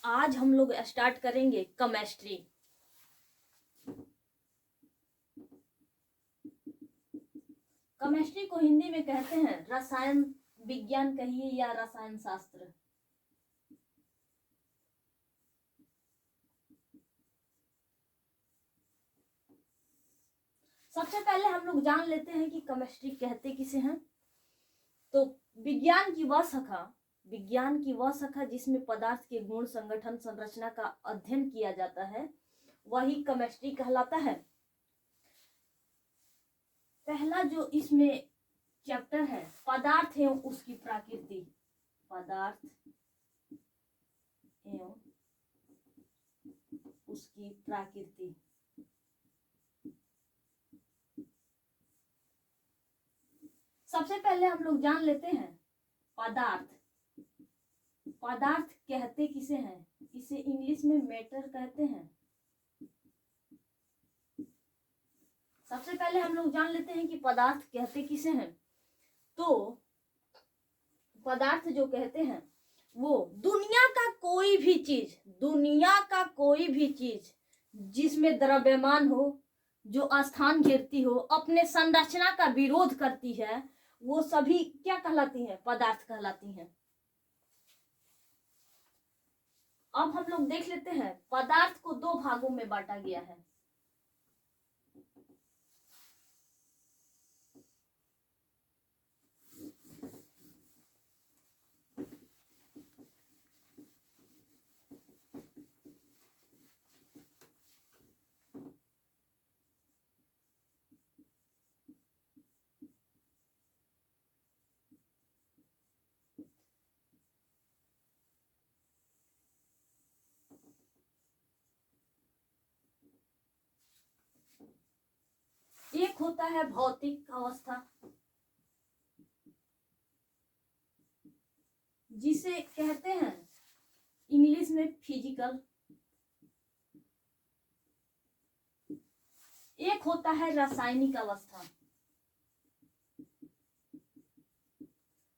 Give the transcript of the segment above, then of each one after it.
आज हम लोग स्टार्ट करेंगे केमिस्ट्री। केमिस्ट्री को हिंदी में कहते हैं रसायन विज्ञान कहिए या रसायन शास्त्र। सबसे पहले हम लोग जान लेते हैं कि केमिस्ट्री कहते किसे हैं। तो विज्ञान की वह शाखा जिसमें पदार्थ के गुण, संगठन, संरचना का अध्ययन किया जाता है वही केमिस्ट्री कहलाता है। पहला जो इसमें चैप्टर है पदार्थ एवं उसकी प्रकृति। पदार्थ एवं उसकी प्रकृति। सबसे पहले हम लोग जान लेते हैं पदार्थ कहते किसे हैं। इसे इंग्लिश में मैटर कहते हैं। सबसे पहले हम लोग जान लेते हैं कि पदार्थ कहते किसे हैं। तो पदार्थ जो कहते हैं वो दुनिया का कोई भी चीज जिसमें द्रव्यमान हो, जो स्थान घेरती हो, अपने संरचना का विरोध करती है, वो सभी क्या कहलाती हैं? पदार्थ कहलाती हैं। अब हम लोग देख लेते हैं पदार्थ को दो भागों में बांटा गया है। एक होता है भौतिक अवस्था, जिसे कहते हैं इंग्लिश में फिजिकल। एक होता है रासायनिक अवस्था,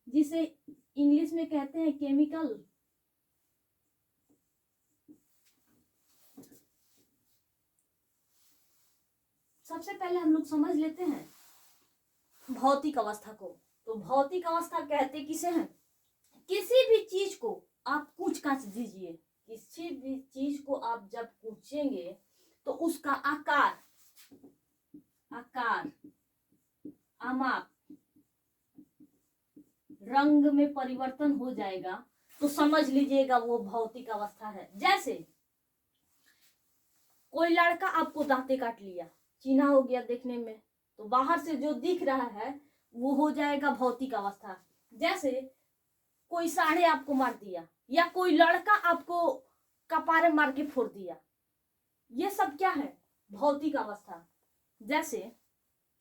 जिसे इंग्लिश में कहते हैं केमिकल। सबसे पहले हम लोग समझ लेते हैं भौतिक अवस्था को। तो भौतिक अवस्था कहते किसे हैं? किसी भी चीज को आप कूच काच दीजिए, किसी भी चीज को आप जब कूचेंगे तो उसका आकार, आमाप, रंग में परिवर्तन हो जाएगा, तो समझ लीजिएगा वो भौतिक अवस्था है। जैसे कोई लड़का आपको दांते काट लिया, चिन्हा हो गया देखने में, तो बाहर से जो दिख रहा है वो हो जाएगा भौतिक अवस्था। जैसे कोई साढ़े आपको मार दिया, या कोई लड़का आपको कपारे मार के फोड़ दिया, ये सब क्या है? भौतिक अवस्था। जैसे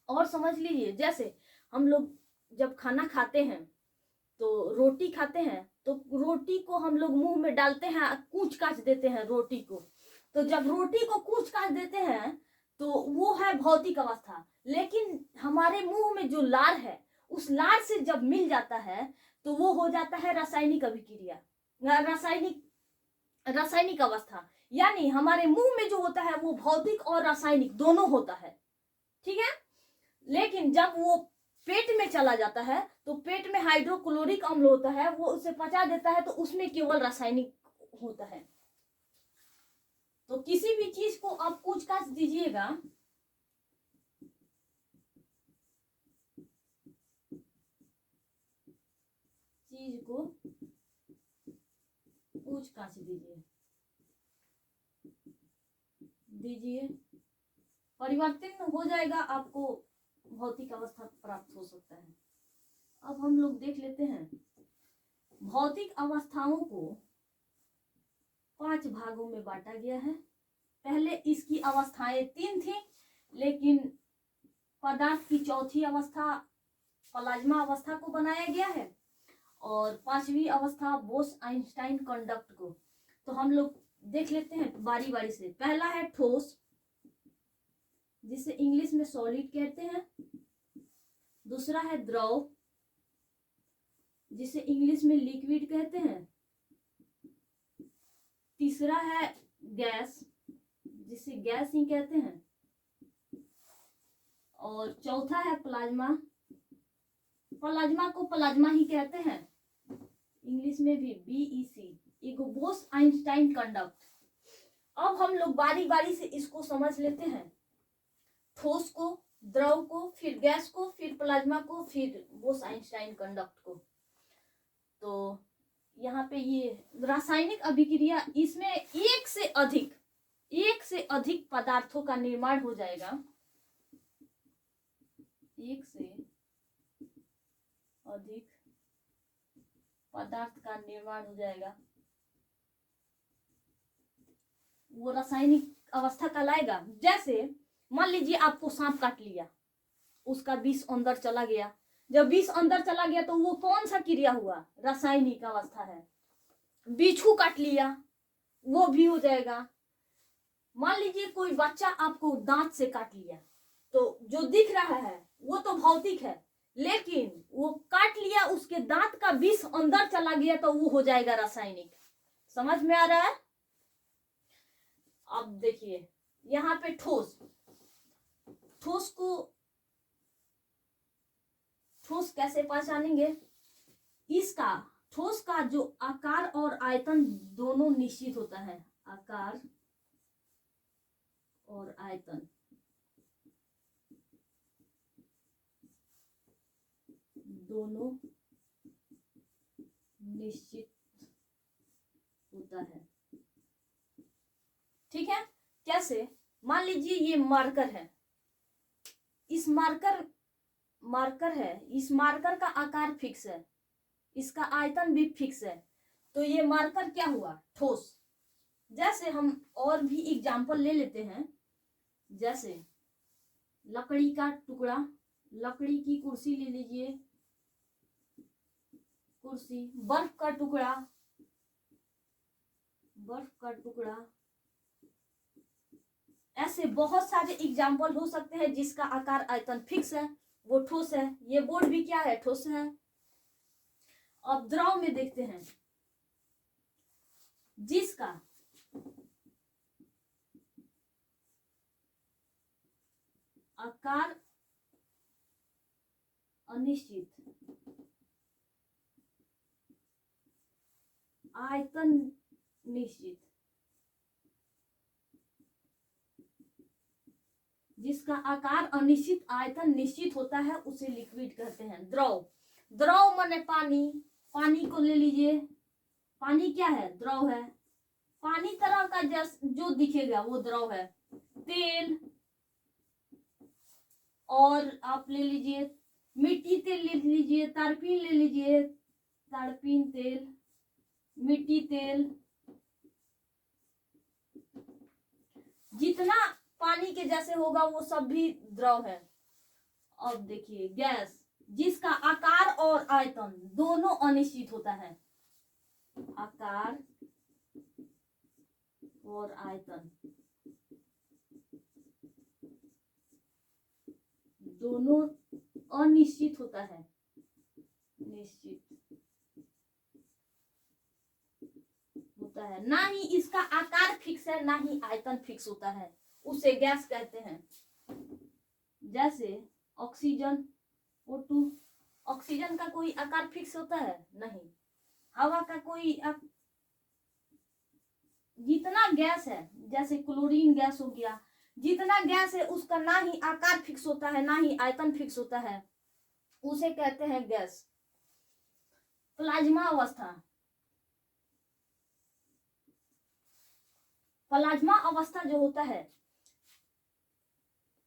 और समझ लीजिए, जैसे हम लोग जब खाना खाते हैं तो रोटी खाते हैं, तो रोटी को हम लोग मुंह में डालते हैं, कूच काच देते हैं रोटी को। तो जब रोटी को कूच काच देते हैं तो वो है भौतिक अवस्था। लेकिन हमारे मुंह में जो लार है, उस लार से जब मिल जाता है तो वो हो जाता है रासायनिक अभिक्रिया, रासायनिक अवस्था। यानी हमारे मुंह में जो होता है वो भौतिक और रासायनिक दोनों होता है, ठीक है। लेकिन जब वो पेट में चला जाता है तो पेट में हाइड्रोक्लोरिक अम्ल होता है, वो उसे पचा देता है, तो उसमें केवल रासायनिक होता है। तो किसी भी चीज को आप कूच काच दीजिएगा, चीज को कूच काच दीजिए, परिवर्तन हो जाएगा, आपको भौतिक अवस्था प्राप्त हो सकता है। अब हम लोग देख लेते हैं भौतिक अवस्थाओं को 5 भागों में बांटा गया है। पहले इसकी अवस्थाएं 3 थी, लेकिन पदार्थ की चौथी अवस्था प्लाज्मा अवस्था को बनाया गया है, और 5वीं अवस्था बोस-आइंस्टाइन कंडक्ट को। तो हम लोग देख लेते हैं बारी बारी से। पहला है ठोस, जिसे इंग्लिश में सॉलिड कहते हैं। दूसरा है द्रव, जिसे इंग्लिश में लिक्विड कहते हैं। तीसरा है गैस, जिसे गैस ही कहते हैं, और चौथा है प्लाज्मा। प्लाज्मा को प्लाज्मा ही कहते हैं, इंग्लिश में भी BEC, इगो बोस आइंस्टाइन कंडक्ट। अब हम लोग बारी बारी से इसको समझ लेते हैं, ठोस को, द्रव को, फिर गैस को, फिर प्लाज्मा को, फिर बोस आइंस्टाइन कंडक्ट को। तो यहाँ पे ये रासायनिक अभिक्रिया, इसमें एक से अधिक पदार्थों का निर्माण हो जाएगा, एक से अधिक पदार्थ का निर्माण हो जाएगा, वो रासायनिक अवस्था कहलाएगा। जैसे मान लीजिए आपको सांप काट लिया, उसका विष अंदर चला गया, जब विष अंदर चला गया तो वो कौन सा क्रिया हुआ, रासायनिक अवस्था है। बिच्छू काट लिया, वो भी हो जाएगा। मान लीजिए कोई बच्चा आपको दांत से काट लिया, तो जो दिख रहा है वो तो भौतिक है, लेकिन वो काट लिया, उसके दांत का विष अंदर चला गया, तो वो हो जाएगा रासायनिक। समझ में आ रहा है? अब देखिए यहाँ पे ठोस कैसे पहचानेंगे? इसका ठोस का जो आकार और आयतन दोनों निश्चित होता है, आकार और आयतन दोनों निश्चित होता है। ठीक है? कैसे? मान लीजिए ये मार्कर है, इस मार्कर है, इस मार्कर का आकार फिक्स है, इसका आयतन भी फिक्स है, तो ये मार्कर क्या हुआ? ठोस। जैसे हम और भी एग्जाम्पल ले लेते हैं, जैसे लकड़ी का टुकड़ा, लकड़ी की कुर्सी ले लीजिए, कुर्सी, बर्फ का टुकड़ा, ऐसे बहुत सारे एग्जाम्पल हो सकते हैं जिसका आकार आयतन फिक्स है, वो ठोस है। ये बोर्ड भी क्या है? ठोस है। अब द्रव में देखते हैं, जिसका आकार अनिश्चित, आयतन निश्चित, जिसका आकार अनिश्चित आयतन निश्चित होता है, उसे लिक्विड कहते हैं। द्रव माने पानी को ले लीजिए, पानी क्या है? द्रव है। पानी तरह का जो दिखेगा वो द्रव है। तेल, और आप ले लीजिए मिट्टी तेल, ले लीजिए तारपीन, ले लीजिए तारपीन तेल, मिट्टी तेल, जितना पानी के जैसे होगा वो सब भी द्रव है। अब देखिए गैस, जिसका आकार और आयतन दोनों अनिश्चित होता है, आकार और आयतन दोनों अनिश्चित होता है, निश्चित होता है। ना ही इसका आकार फिक्स है, ना ही आयतन फिक्स होता है, उसे गैस कहते हैं। जैसे ऑक्सीजन, O2, ऑक्सीजन का कोई आकार फिक्स होता है? नहीं। हवा का कोई जितना गैस है, जैसे क्लोरीन गैस हो गया, जितना गैस है उसका ना ही आकार फिक्स होता है, ना ही आयतन फिक्स होता है, उसे कहते हैं गैस। प्लाज्मा अवस्था जो होता है,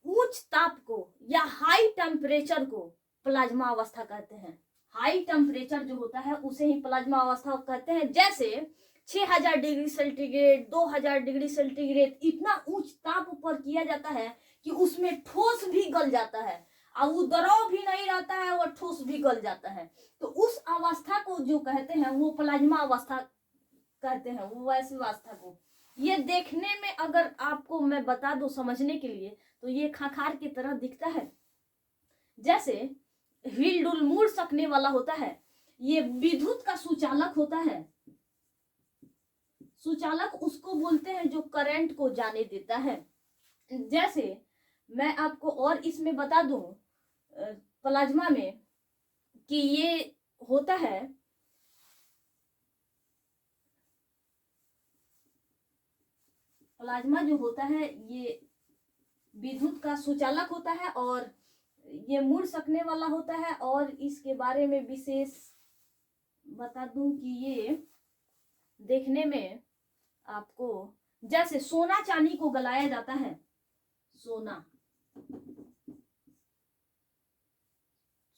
उच्च ताप को या हाई टेम्परेचर को प्लाज्मा अवस्था कहते हैं। हाई टेम्परेचर जो होता है उसे ही प्लाज्मा अवस्था कहते हैं। जैसे 6000 डिग्री सेंटीग्रेड, 2000 डिग्री सेंटीग्रेड, इतना उच्च ताप पर किया जाता है कि उसमें ठोस भी गल जाता है, और वो द्रव भी नहीं रहता है और ठोस भी गल जाता है। तो उस अवस्था को जो कहते हैं वो प्लाज्मा अवस्था कहते हैं, वो ऐसी अवस्था को। ये देखने में अगर आपको मैं बता दूं समझने के लिए, तो ये खाखार की तरह दिखता है। जैसे हिल डुल मुड़ सकने वाला होता है, ये विद्युत का सुचालक होता है, सुचालक उसको बोलते हैं जो करंट को जाने देता है। जैसे मैं आपको और इसमें बता दूं प्लाज्मा में कि ये होता है, प्लाज्मा जो होता है ये विद्युत का सुचालक होता है और ये मुड़ सकने वाला होता है। और इसके बारे में विशेष बता दूं कि ये देखने में आपको जैसे सोना चांदी को गलाया जाता है,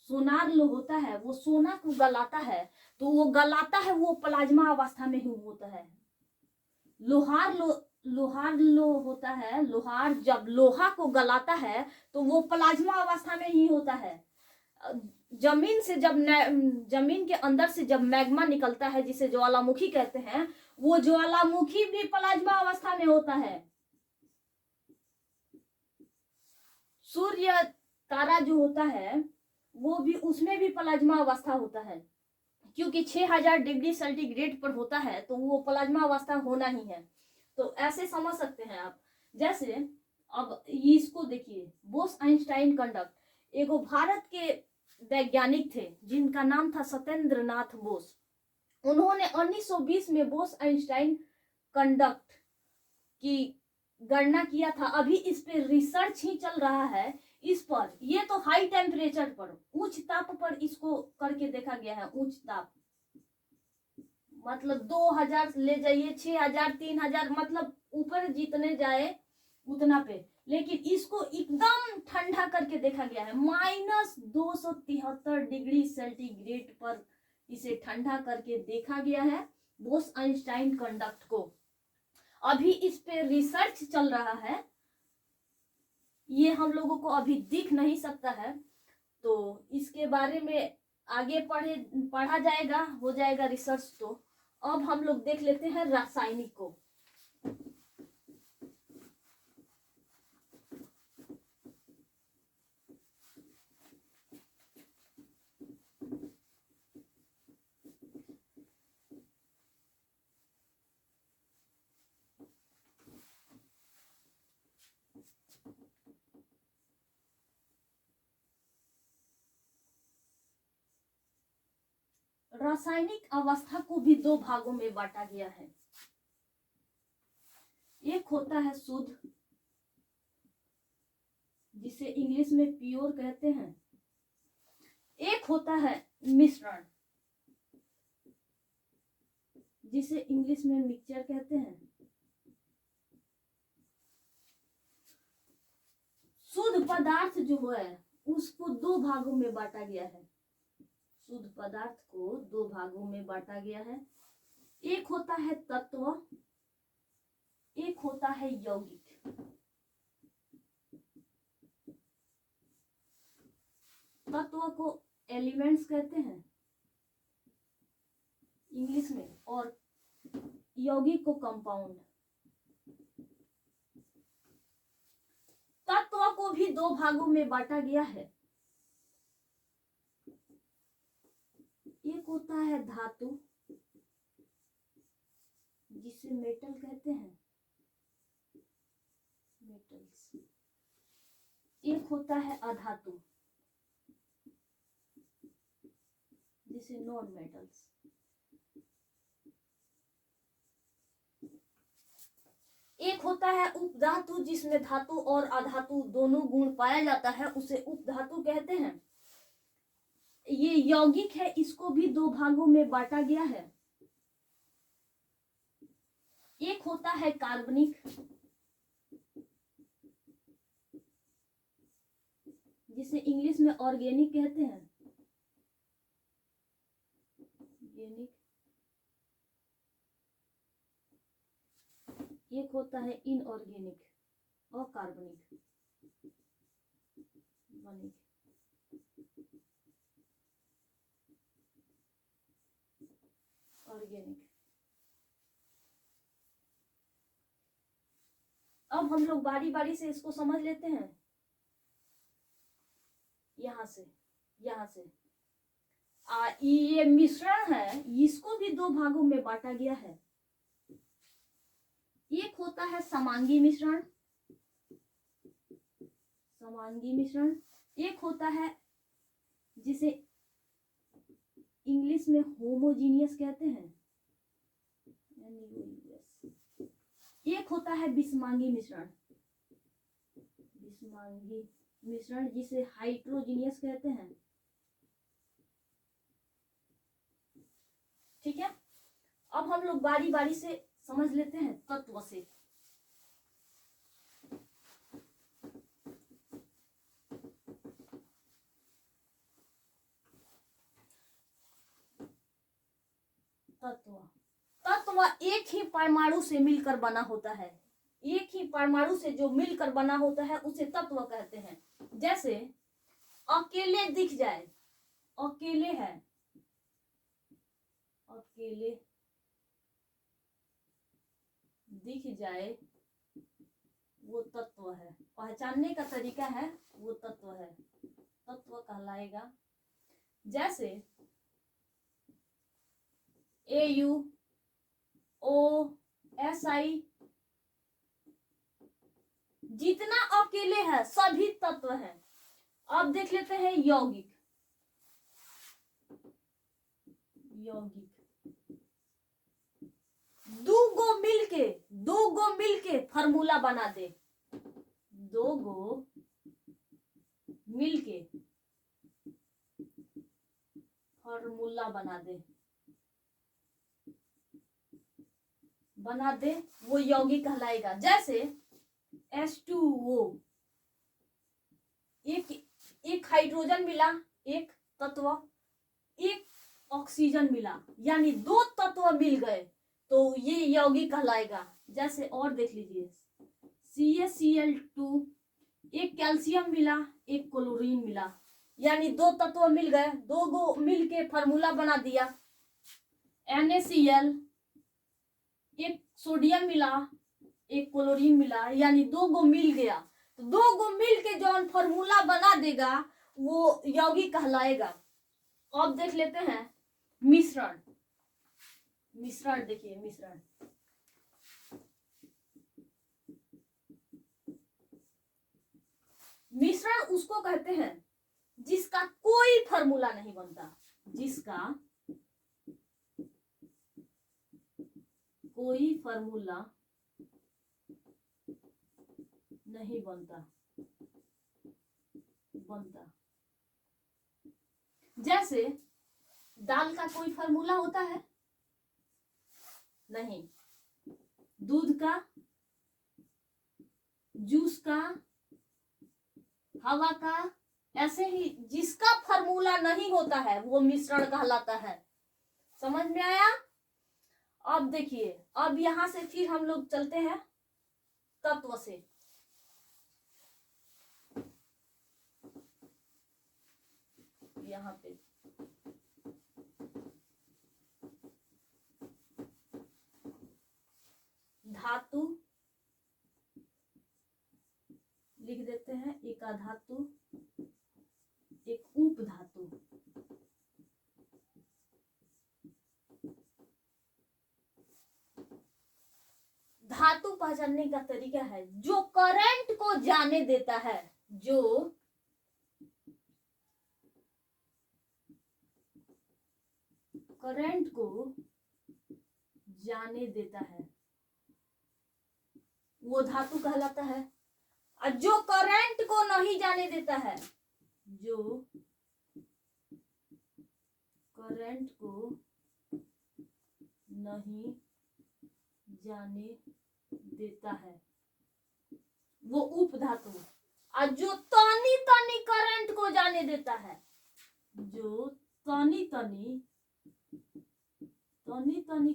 सोनार लो होता है वो सोना को गलाता है, तो वो गलाता है वो प्लाज्मा अवस्था में ही होता है। लोहार लो होता है, लोहार जब लोहा को गलाता है तो वो प्लाज्मा अवस्था में ही होता है। जमीन से जब जमीन के अंदर से जब मैग्मा निकलता है जिसे ज्वालामुखी कहते हैं, वो ज्वालामुखी भी प्लाज्मा अवस्था में होता है। सूर्य तारा जो होता है वो भी, उसमें भी प्लाज्मा अवस्था होता है, क्योंकि 6000 डिग्री सेंटीग्रेड पर होता है तो वो प्लाज्मा अवस्था होना ही है। तो ऐसे समझ सकते हैं आप। जैसे अब इसको देखिए, बोस आइंस्टाइन कंडक्ट, एगो भारत के वैज्ञानिक थे जिनका नाम था सत्येंद्र नाथ बोस। उन्होंने 1920 में बोस आइंस्टाइन कंडक्ट की गणना किया था। अभी इस पे रिसर्च ही चल रहा है इस पर। ये तो हाई टेम्परेचर पर, उच्च ताप पर इसको करके देखा गया है। उच्च ताप मतलब 2000 ले जाइए, 6000, 3000, मतलब ऊपर जितने जाए उतना पे। लेकिन इसको एकदम ठंडा करके देखा गया है, -273 डिग्री सेंटीग्रेड पर इसे ठंडा करके देखा गया है बोस आइंस्टाइन कंडक्ट को। अभी इस पे रिसर्च चल रहा है, ये हम लोगों को अभी दिख नहीं सकता है। तो इसके बारे में आगे पढ़ा जाएगा, हो जाएगा रिसर्च। तो अब हम लोग देख लेते हैं रासायनिक को। रासायनिक अवस्था को भी दो भागों में बांटा गया है। एक होता है शुद्ध, जिसे इंग्लिश में प्योर कहते हैं। एक होता है मिश्रण, जिसे इंग्लिश में मिक्सचर कहते हैं। शुद्ध पदार्थ जो है उसको दो भागों में बांटा गया है। शुद्ध पदार्थ को दो भागों में बांटा गया है। एक होता है तत्व, एक होता है यौगिक। तत्व को एलिमेंट्स कहते हैं इंग्लिश में, और यौगिक को कंपाउंड। तत्व को भी दो भागों में बांटा गया है। एक होता है धातु, जिसे मेटल कहते हैं, मेटल्स। एक होता है अधातु, जिसे नॉन मेटल्स। एक होता है उपधातु, जिसमें धातु और अधातु दोनों गुण पाया जाता है, उसे उपधातु कहते हैं। ये यौगिक है, इसको भी दो भागों में बांटा गया है। एक होता है कार्बनिक, जिसे इंग्लिश में ऑर्गेनिक कहते हैं। ऑर्गेनिक। एक होता है इनऑर्गेनिक, अकार्बनिक, बनिक। ऑर्गेनिक। अब हम लोग बारी बारी से इसको समझ लेते हैं। यहां से ये मिश्रण है, इसको भी दो भागों में बांटा गया है। एक होता है समांगी मिश्रण, समांगी मिश्रण। एक होता है जिसे इंग्लिश में होमोजीनियस कहते हैं। एक होता है विषमांगी मिश्रण, विषमांगी मिश्रण जिसे हाइड्रोजीनियस कहते हैं। ठीक है, अब हम लोग बारी बारी से समझ लेते हैं तत्व से। तत्व, तत्व एक ही परमाणु से मिलकर बना होता है। एक ही परमाणु से जो मिलकर बना होता है उसे तत्व कहते हैं। जैसे अकेले दिख जाए, अकेले है, अकेले दिख जाए वो तत्व है। पहचानने का तरीका है, वो तत्व है, तत्व कहलाएगा। जैसे AuOSI जितना अकेले है सभी तत्व है। अब देख लेते हैं यौगिक, यौगिक दो गो मिलके फार्मूला बना दे, दो गो मिलके फार्मूला बना दे वो यौगिक कहलाएगा। जैसे H2O, एक हाइड्रोजन मिला, एक तत्व, एक ऑक्सीजन मिला, यानी दो तत्व मिल गए तो ये यौगिक कहलाएगा। जैसे और देख लीजिए CaCl2, एक कैल्शियम मिला, एक क्लोरीन मिला, यानी दो तत्व मिल गए, दो गो मिल के फार्मूला बना दिया। NaCl, एक सोडियम मिला, एक क्लोरीन मिला, यानी दो गो मिल गया, तो दो गो मिल के जो फार्मूला बना देगा वो यौगिक कहलाएगा। अब देख लेते हैं मिश्रण, मिश्रण देखिए, मिश्रण मिश्रण उसको कहते हैं जिसका कोई फार्मूला नहीं बनता, जिसका कोई फार्मूला नहीं बनता। जैसे दाल का कोई फार्मूला होता है नहीं, दूध का, जूस का, हवा का, ऐसे ही जिसका फार्मूला नहीं होता है वो मिश्रण कहलाता है। समझ में आया? अब देखिए, अब यहां से फिर हम लोग चलते हैं तत्व से। यहाँ पे धातु लिख देते हैं, एक अधातु, एक उपधातु। धातु पहचानने का तरीका है जो करंट को जाने देता है, जो करंट को जाने देता है वो धातु कहलाता है। और जो करंट को नहीं जाने देता है, जो करंट को नहीं जाने देता है वो उपधातु। और जो तनी तनी करंट को जाने देता है, जो तनी तनी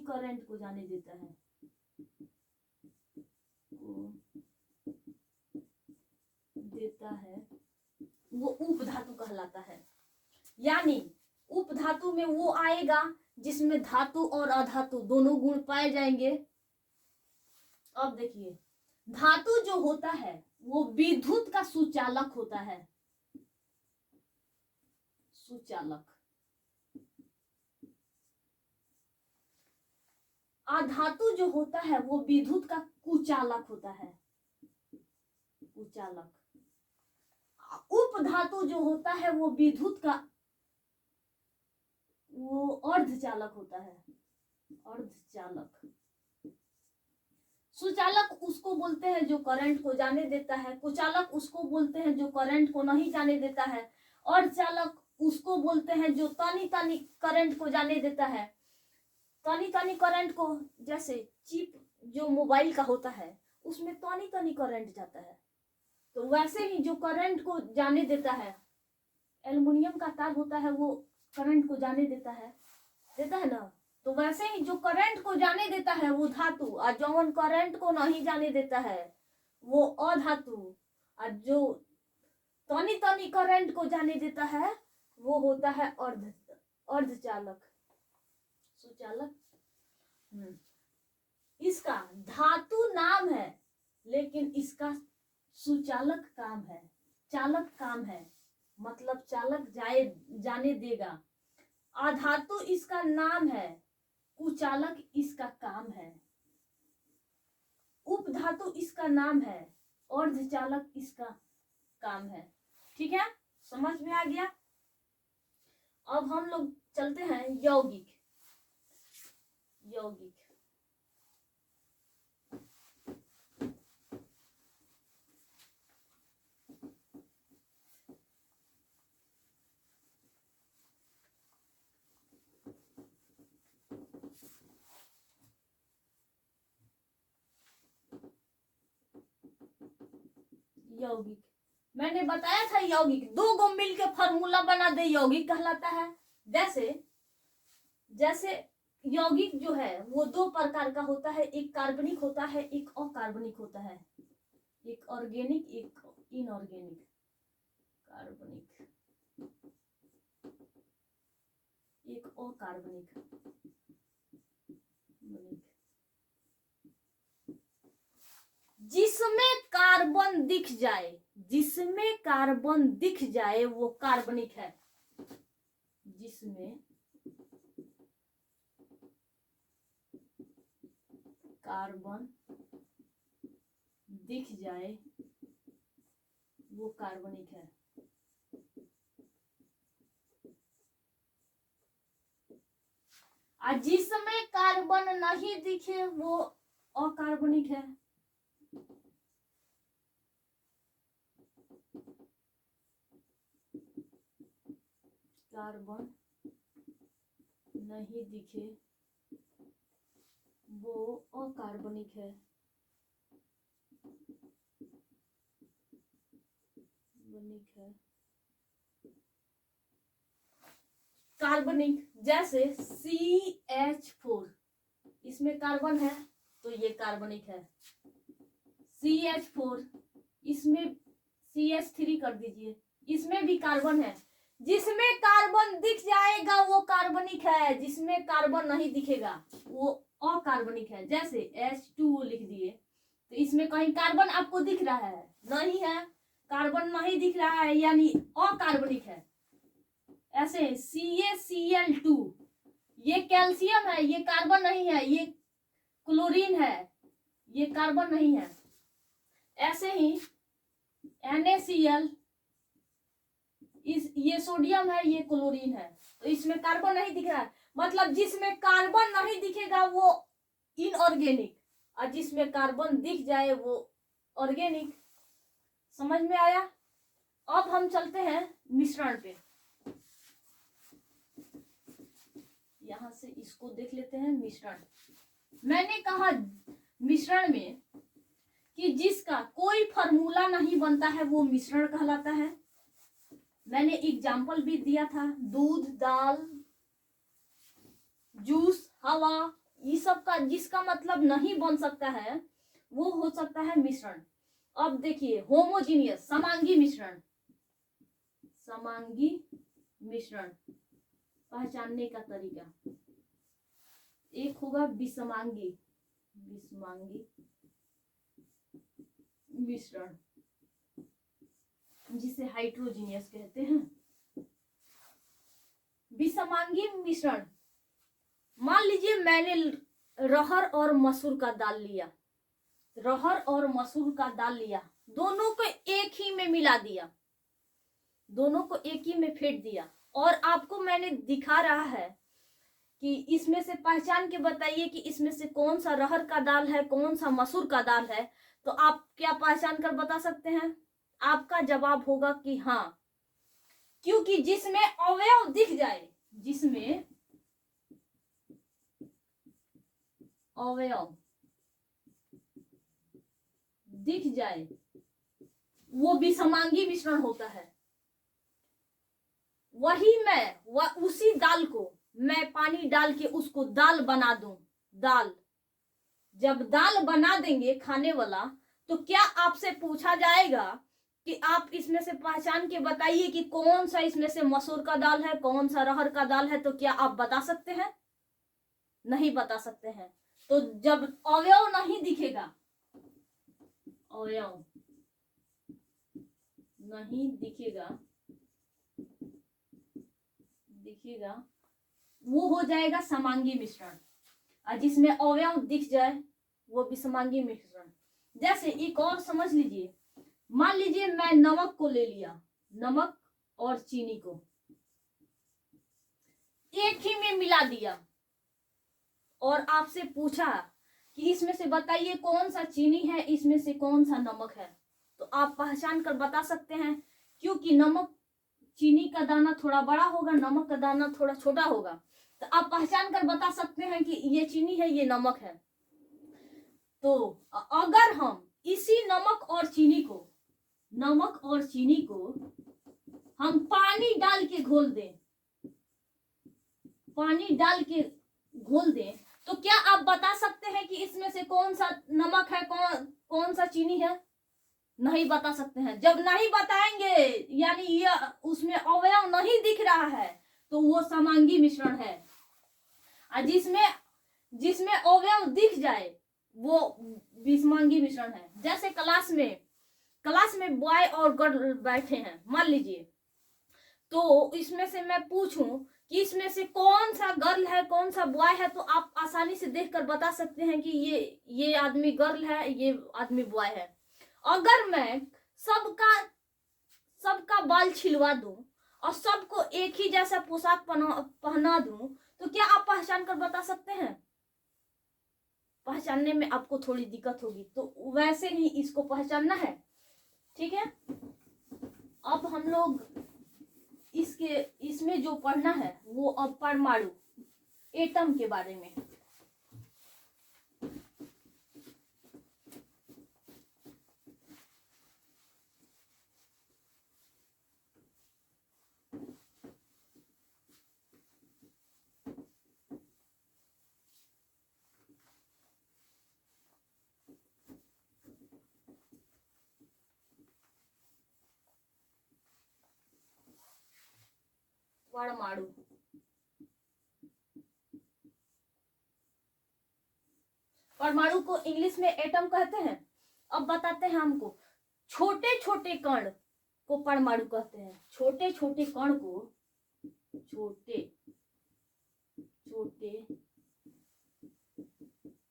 करंट को जाने देता है वो उपधातु कहलाता है। यानी उपधातु में वो आएगा जिसमें धातु और अधातु दोनों गुण पाए जाएंगे। अब देखिए, धातु जो होता है वो विद्युत का सुचालक होता है, सुचालक। अधातु जो होता है वो विद्युत का कुचालक होता है, कुचालक। उपधातु जो होता है वो विद्युत का, वो अर्धचालक होता है, अर्धचालक। सुचालक उसको बोलते हैं जो करंट को जाने देता है, कुचालक उसको बोलते हैं जो करंट को नहीं जाने देता है, अर्धचालक उसको बोलते हैं जो तानी तानी करंट को जाने देता है। तानी तानी करंट को, जैसे चिप जो मोबाइल का होता है उसमें तानी तानी करंट जाता है, तो वैसे ही जो करंट को जाने देता है, एल्युमिनियम का तार होता है वो करंट को जाने देता है ना। तो वैसे ही जो करंट को जाने देता है वो धातु, और जो करंट को नहीं जाने देता है वो अधातु, और जो तानी तानी करंट को जाने देता है वो होता है अर्धचालक, सुचालक। इसका धातु नाम है लेकिन इसका सुचालक काम है, चालक काम है, मतलब चालक जाने देगा। अधातु इसका नाम है, कुचालक इसका काम है, उपधातु इसका नाम है, अर्धचालक इसका काम है। ठीक है, समझ में आ गया। अब हम लोग चलते हैं यौगिक। यौगिक यौगिक मैंने बताया था, यौगिक दो गो मिल के फॉर्मूला बना दे यौगिक कहलाता है। जैसे यौगिक जो है वो दो प्रकार का होता है, एक कार्बनिक होता है, एक अकार्बनिक होता है, एक ऑर्गेनिक एक इनऑर्गेनिक। कार्बनिक एक अकार्बनिक। जिसमें कार्बन दिख जाए, जिसमें कार्बन दिख जाए वो कार्बनिक है। जिसमें कार्बन दिख जाए वो कार्बनिक है। और जिसमें कार्बन नहीं दिखे वो अकार्बनिक है। कार्बन नहीं दिखे वो अकार्बनिक है। कार्बनिक जैसे CH4, इसमें कार्बन है तो ये कार्बनिक है। CH4, इसमें CH3 कर दीजिए, इसमें भी कार्बन है। जिसमें कार्बन दिख जाएगा वो कार्बनिक है, जिसमें कार्बन नहीं दिखेगा वो अकार्बनिक है। जैसे H2O लिख दिए तो इसमें कहीं कार्बन आपको दिख रहा है? नहीं है, कार्बन नहीं दिख रहा है यानी अकार्बनिक है। ऐसे CaCl2, ये कैल्शियम है, ये कार्बन नहीं है, ये क्लोरीन है, ये कार्बन नहीं है। ऐसे ही NaCl, ये सोडियम है, ये क्लोरीन है, तो इसमें कार्बन नहीं दिख रहा है। मतलब जिसमें कार्बन नहीं दिखेगा वो इनऑर्गेनिक, और जिसमें कार्बन दिख जाए वो ऑर्गेनिक। समझ में आया? अब हम चलते हैं मिश्रण पे। यहां से इसको देख लेते हैं। मिश्रण, मैंने कहा मिश्रण में कि जिसका कोई फॉर्मूला नहीं बनता है वो मिश्रण कहलाता है। मैंने एग्जाम्पल भी दिया था, दूध, दाल, जूस, हवा, ये सब का जिसका मतलब नहीं बन सकता है वो हो सकता है मिश्रण। अब देखिए, होमोजीनियस समांगी मिश्रण, समांगी मिश्रण पहचानने का तरीका, एक होगा विषमांगी, विषमांगी मिश्रण जिसे हाइड्रोजीनियस कहते हैं। विषमांगी मिश्रण, मान लीजिए मैंने रहर और मसूर का दाल लिया, रहर और मसूर का दाल लिया, दोनों को एक ही में मिला दिया, दोनों को एक ही में फेंट दिया, और आपको मैंने दिखा रहा है कि इसमें से पहचान के बताइए कि इसमें से कौन सा रहर का दाल है, कौन सा मसूर का दाल है। तो आप क्या पहचान कर बता सकते हैं? आपका जवाब होगा कि हाँ, क्योंकि जिसमें अवयव दिख जाए, जिसमें अवयव दिख जाए वो विषमांगी मिश्रण होता है। वही उसी दाल को मैं पानी डाल के उसको दाल बना दूं, दाल जब दाल बना देंगे खाने वाला, तो क्या आपसे पूछा जाएगा कि आप इसमें से पहचान के बताइए कि कौन सा इसमें से मसूर का दाल है, कौन सा रहर का दाल है, तो क्या आप बता सकते हैं? नहीं बता सकते हैं। तो जब अवयव नहीं दिखेगा, अवयव नहीं दिखेगा वो हो जाएगा समांगी मिश्रण, और जिसमें अवयव दिख जाए वो विषमांगी मिश्रण। जैसे एक और समझ लीजिए, मान लीजिए मैं नमक को ले लिया, नमक और चीनी को एक ही में मिला दिया, और आपसे पूछा कि इसमें से बताइए कौन सा चीनी है, इसमें से कौन सा नमक है, तो आप पहचान कर बता सकते हैं, क्योंकि नमक, चीनी का दाना थोड़ा बड़ा होगा, नमक का दाना थोड़ा छोटा होगा, तो आप पहचान कर बता सकते हैं कि ये चीनी है, ये नमक है। तो अगर हम इसी नमक और चीनी को हम पानी डाल के घोल दें, तो क्या आप बता सकते हैं कि इसमें से कौन सा नमक है, कौन सा चीनी है? नहीं बता सकते हैं। जब नहीं बताएंगे, यानी ये उसमें अवयव नहीं दिख रहा है, तो वो समांगी मिश्रण है। और जिसमें अवयव दिख जाए वो विषमांगी मिश्रण है। जैसे क्लास में बॉय और गर्ल बैठे हैं, मान लीजिए, तो इसमें से मैं पूछूं कि इसमें से कौन सा गर्ल है, कौन सा बॉय है, तो आप आसानी से देखकर बता सकते हैं कि ये आदमी गर्ल है, ये आदमी बॉय है। अगर मैं सबका बाल छिलवा दूं और सबको एक ही जैसा पोशाक पहना दूं, तो क्या आप पहचान कर बता सकते हैं? पहचानने में आपको थोड़ी दिक्कत होगी, तो वैसे ही इसको पहचानना है। ठीक है, अब हम लोग इसमें जो पढ़ना है वो अब परमाणु, एटम के बारे में। परमाणु, परमाणु को इंग्लिश में एटम कहते हैं। अब बताते हैं हमको, छोटे छोटे कण को परमाणु कहते हैं। छोटे छोटे कण को, छोटे छोटे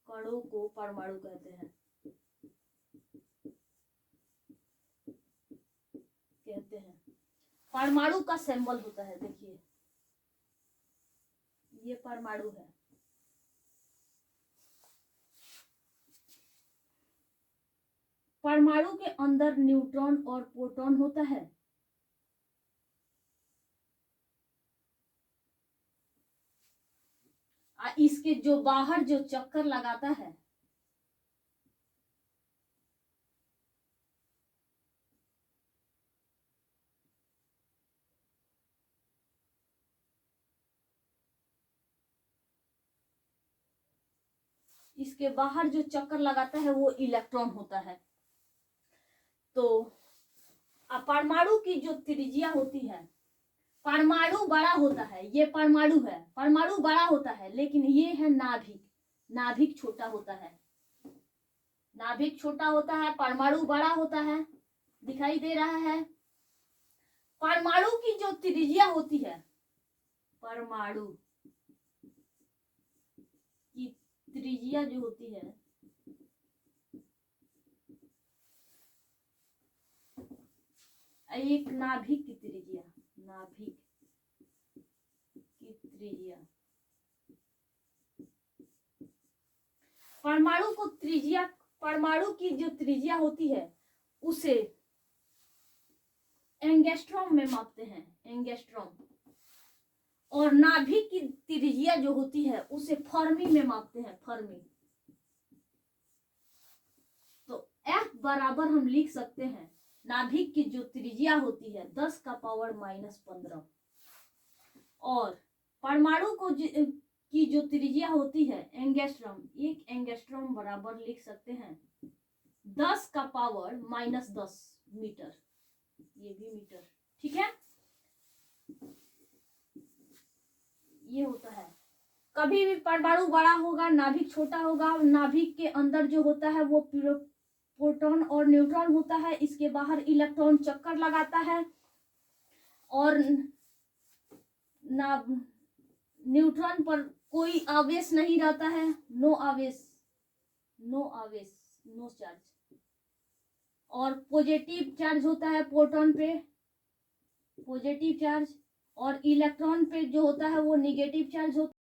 कणों को परमाणु कहते हैं। परमाणु का सिंबल होता है, देखिए ये परमाणु है। परमाणु के अंदर न्यूट्रॉन और प्रोटॉन होता है। इसके जो बाहर जो चक्कर लगाता है, इसके बाहर जो चक्कर लगाता है वो इलेक्ट्रॉन होता है। तो परमाणु की जो त्रिज्या होती है, परमाणु बड़ा होता है, ये परमाणु है, परमाणु बड़ा होता है, लेकिन ये है नाभिक, नाभिक छोटा होता है, नाभिक छोटा होता है, परमाणु बड़ा होता है। दिखाई दे रहा है? परमाणु की जो त्रिज्या होती है, परमाणु की त्रिज्या जो होती है एक नाभिक की त्रिज्या, नाभिक की त्रिज्या, परमाणु को त्रिज्या, परमाणु की जो त्रिज्या होती है उसे एंगस्ट्रॉम में मापते हैं, एंगस्ट्रॉम। और नाभिक की त्रिज्या जो होती है उसे फर्मी में मापते हैं, फर्मी। तो F बराबर हम लिख सकते हैं, नाभिक की जो त्रिज्या होती है 10⁻⁻15, और परमाणु को की जो त्रिज्या होती है एंगस्ट्रॉम, एक एंगस्ट्रॉम बराबर लिख सकते हैं 10⁻−10 मीटर, ये भी मीटर, ठीक है। ये होता है, कभी भी परमाणु बड़ा होगा, नाभिक छोटा होगा, नाभिक के अंदर जो होता है वो प्रोटॉन और न्यूट्रॉन होता है, इसके बाहर इलेक्ट्रॉन चक्कर लगाता है, और न्यूट्रॉन पर कोई आवेश नहीं रहता है, नो आवेश, नो आवेश, नो चार्ज। और पॉजिटिव चार्ज होता है प्रोटॉन पे, पॉजिटिव चार्ज, और इलेक्ट्रॉन पे जो होता है वो नेगेटिव चार्ज होता है।